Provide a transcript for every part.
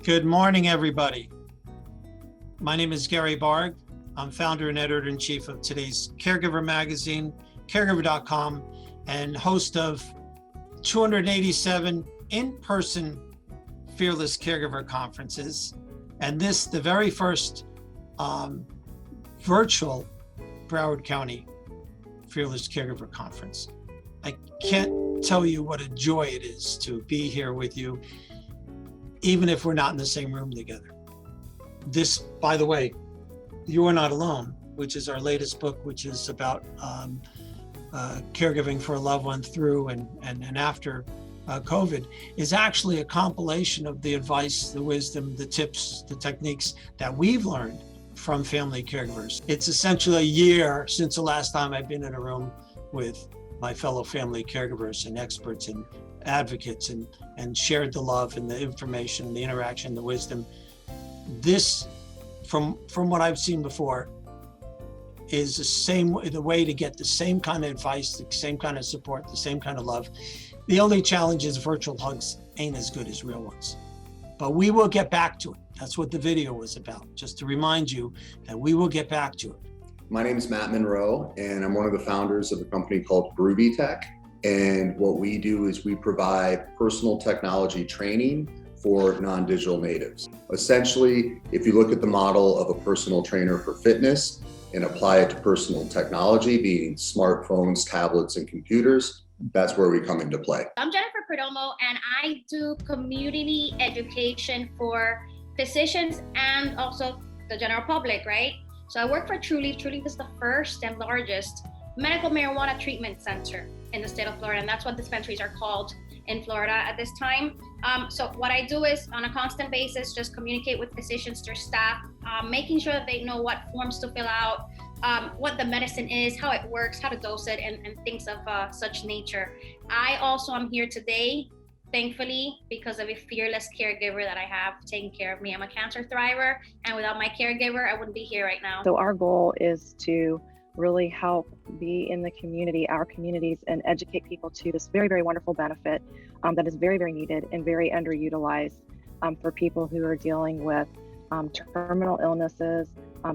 Good morning, everybody. My name is Gary Barg. I'm founder and editor-in-chief of today's Caregiver magazine, caregiver.com, and host of 287 in-person Fearless Caregiver conferences. And this, the very first virtual Broward County Fearless Caregiver Conference. I can't tell you what a joy it is to be here with you, even if we're not in the same room together. This, by the way, You Are Not Alone, which is our latest book, which is about caregiving for a loved one through and after COVID, is actually a compilation of the advice, the wisdom, the tips, the techniques that we've learned from family caregivers. It's essentially a year since the last time I've been in a room with my fellow family caregivers and experts and advocates and shared the love and the information, the interaction, the wisdom. This, from what I've seen before, is the way to get the same kind of advice, the same kind of support, the same kind of love. The only challenge is virtual hugs ain't as good as real ones. But we will get back to it. That's what the video was about, just to remind you that we will get back to it. My name is Matt Monroe, and I'm one of the founders of a company called Groovy Tech. And what we do is we provide personal technology training for non-digital natives. Essentially, if you look at the model of a personal trainer for fitness and apply it to personal technology, being smartphones, tablets, and computers, that's where we come into play. I'm Jennifer Perdomo, and I do community education for physicians and also the general public, right? So I work for TruLeaf. TruLeaf is the first and largest medical marijuana treatment center in the state of Florida, and that's what dispensaries are called in Florida at this time. So what I do is on a constant basis, just communicate with physicians, their staff, making sure that they know what forms to fill out, what the medicine is, how it works, how to dose it, and things of such nature. I also am here today, thankfully, because of a fearless caregiver that I have taking care of me. I'm a cancer thriver, and without my caregiver, I wouldn't be here right now. So our goal is to really help be in the community, our communities, and educate people to this very, very wonderful benefit that is very, very needed and very underutilized for people who are dealing with terminal illnesses,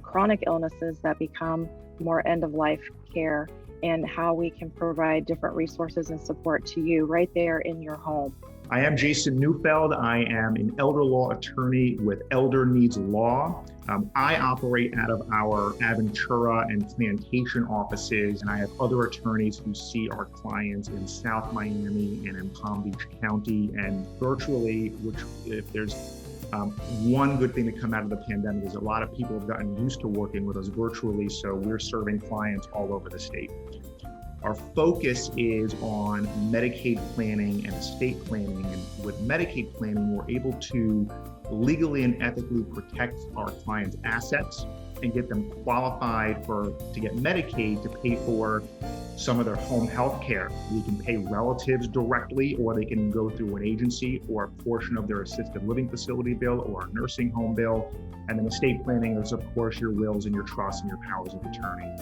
chronic illnesses that become more end-of-life care, and how we can provide different resources and support to you right there in your home. I am Jason Neufeld. I am an elder law attorney with Elder Needs Law. I operate out of our Aventura and Plantation offices, and I have other attorneys who see our clients in South Miami and in Palm Beach County and virtually, which if there's one good thing to come out of the pandemic is a lot of people have gotten used to working with us virtually, so we're serving clients all over the state. Our focus is on Medicaid planning and estate planning. And with Medicaid planning, we're able to legally and ethically protect our clients' assets and get them qualified to get Medicaid to pay for some of their home health care. We can pay relatives directly, or they can go through an agency or a portion of their assisted living facility bill or a nursing home bill. And then estate planning is, of course, your wills and your trusts and your powers of attorney.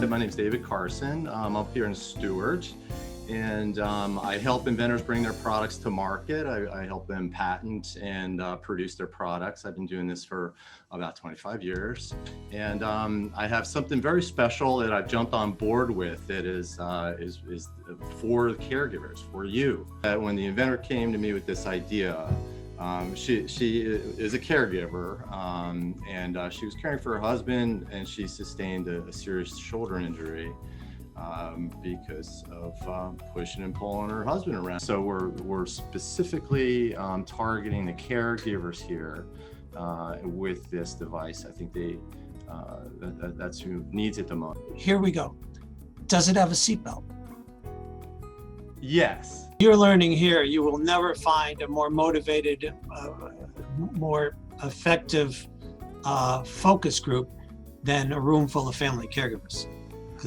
My name is David Carson. I'm up here in Stewart, and I help inventors bring their products to market. I help them patent and produce their products. I've been doing this for about 25 years, and I have something very special that I've jumped on board with that is for the caregivers, for you. When the inventor came to me with this idea, she is a caregiver, and she was caring for her husband, and she sustained a serious shoulder injury because of pushing and pulling her husband around. So we're specifically targeting the caregivers here with this device. I think that's who needs it the most. Here we go. Does it have a seatbelt? Yes. You're learning here, you will never find a more motivated, more effective focus group than a room full of family caregivers.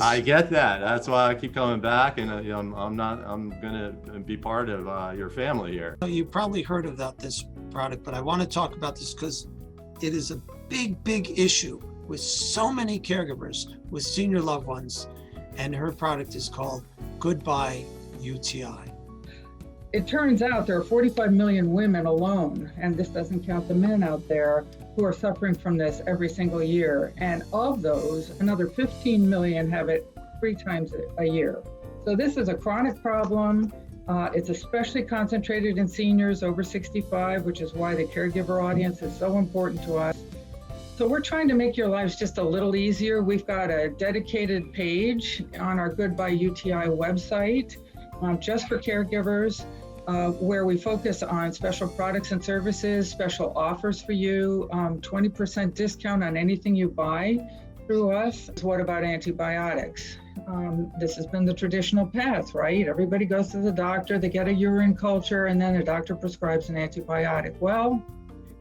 I get that. That's why I keep coming back, and I'm gonna be part of your family here. You probably heard about this product, but I want to talk about this because it is a big issue with so many caregivers with senior loved ones, and her product is called Goodbye UTI? It turns out there are 45 million women alone, and this doesn't count the men out there, who are suffering from this every single year. And of those, another 15 million have it 3 times a year. So this is a chronic problem. It's especially concentrated in seniors over 65, which is why the caregiver audience is so important to us. So we're trying to make your lives just a little easier. We've got a dedicated page on our Goodbye UTI website just for caregivers, where we focus on special products and services, special offers for you, 20% discount on anything you buy through us. What about antibiotics? This has been the traditional path, right? Everybody goes to the doctor, they get a urine culture, and then the doctor prescribes an antibiotic. Well,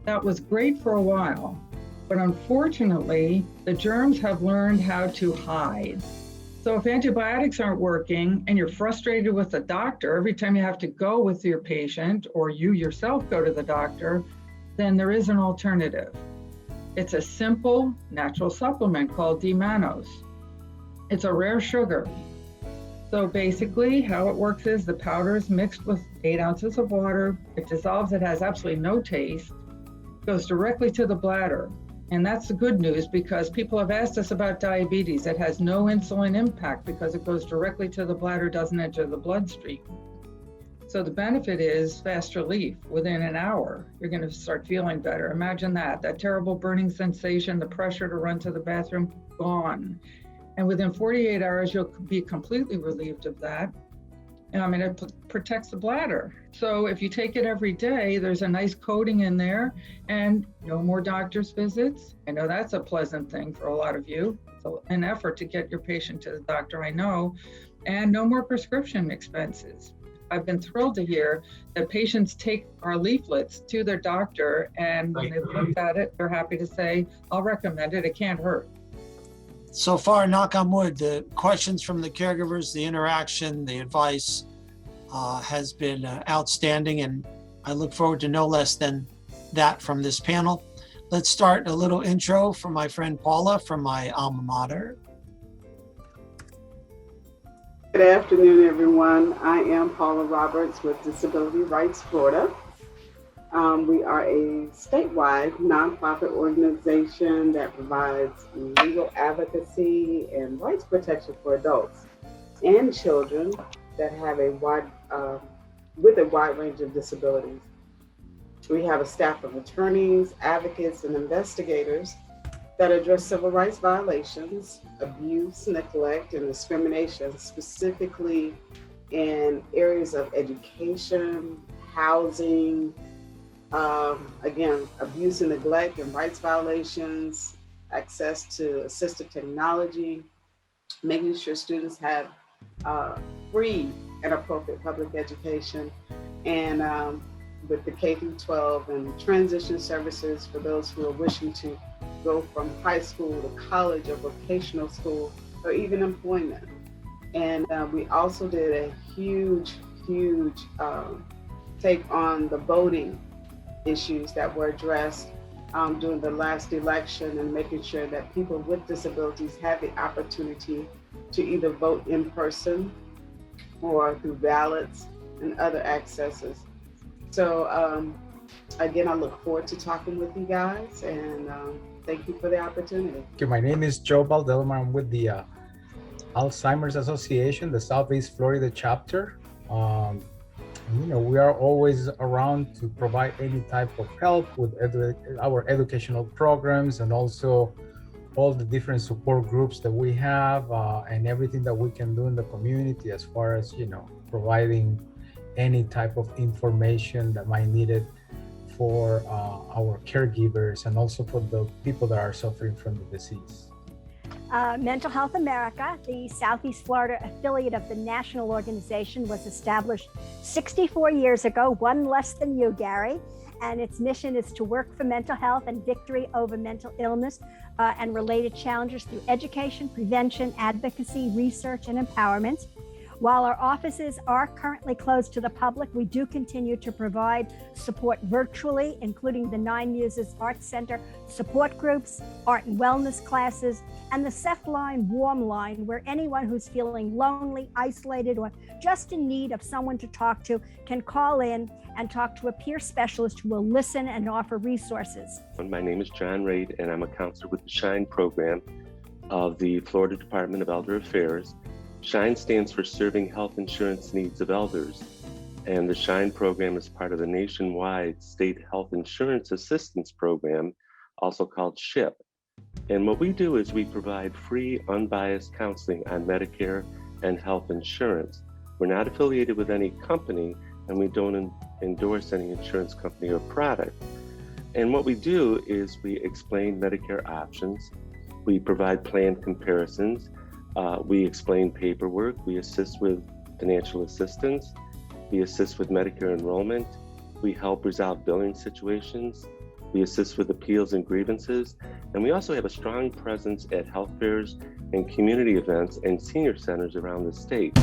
that was great for a while, but unfortunately, the germs have learned how to hide. So if antibiotics aren't working and you're frustrated with the doctor every time you have to go with your patient, or you yourself go to the doctor, then there is an alternative. It's a simple natural supplement called D-mannose. It's a rare sugar. So basically how it works is the powder is mixed with 8 ounces of water. It dissolves, it has absolutely no taste, goes directly to the bladder. And that's the good news, because people have asked us about diabetes. It has no insulin impact because it goes directly to the bladder, doesn't enter the bloodstream. So the benefit is fast relief. Within an hour, you're going to start feeling better. Imagine that terrible burning sensation, the pressure to run to the bathroom, gone. And within 48 hours, you'll be completely relieved of that. And it protects the bladder. So if you take it every day, there's a nice coating in there, and no more doctor's visits. I know that's a pleasant thing for a lot of you. It's an effort to get your patient to the doctor, I know, and no more prescription expenses. I've been thrilled to hear that patients take our leaflets to their doctor, and when they've looked at it, they're happy to say, I'll recommend it, it can't hurt. So far, knock on wood, the questions from the caregivers, the interaction, the advice has been outstanding, and I look forward to no less than that from this panel. Let's start a little intro from my friend Paula from my alma mater. Good afternoon, everyone. I am Paula Roberts with Disability Rights Florida. We are a statewide nonprofit organization that provides legal advocacy and rights protection for adults and children that have with a wide range of disabilities. We have a staff of attorneys, advocates, and investigators that address civil rights violations, abuse, neglect, and discrimination, specifically in areas of education, housing, again, abuse and neglect and rights violations, access to assistive technology, making sure students have free and appropriate public education, and with the K-12 and transition services for those who are wishing to go from high school to college or vocational school or even employment. And we also did a huge take on the voting issues that were addressed during the last election, and making sure that people with disabilities have the opportunity to either vote in person or through ballots and other accesses. So again, I look forward to talking with you guys, and thank you for the opportunity. Okay, my name is Joe Baldwin. I'm with the Alzheimer's Association, the Southeast Florida chapter. We are always around to provide any type of help with our educational programs, and also all the different support groups that we have, and everything that we can do in the community as far as, providing any type of information that might need it for our caregivers, and also for the people that are suffering from the disease. Mental Health America, the Southeast Florida affiliate of the national organization, was established 64 years ago, one less than you, Gary. And its mission is to work for mental health and victory over mental illness and related challenges through education, prevention, advocacy, research, and empowerment. While our offices are currently closed to the public, we do continue to provide support virtually, including the 9 Muses Arts Center support groups, art and wellness classes, and the Seth Line Warm Line, where anyone who's feeling lonely, isolated, or just in need of someone to talk to can call in and talk to a peer specialist who will listen and offer resources. My name is John Raid, and I'm a counselor with the SHINE program of the Florida Department of Elder Affairs. SHINE stands for Serving Health Insurance Needs of Elders, and the SHINE program is part of the nationwide State Health Insurance Assistance Program, also called SHIP. And what we do is we provide free, unbiased counseling on Medicare and health insurance. We're not affiliated with any company, and we don't endorse any insurance company or product. And what we do is we explain Medicare options, we provide plan comparisons, we explain paperwork, we assist with financial assistance, we assist with Medicare enrollment, we help resolve billing situations, we assist with appeals and grievances, and we also have a strong presence at health fairs and community events and senior centers around the state.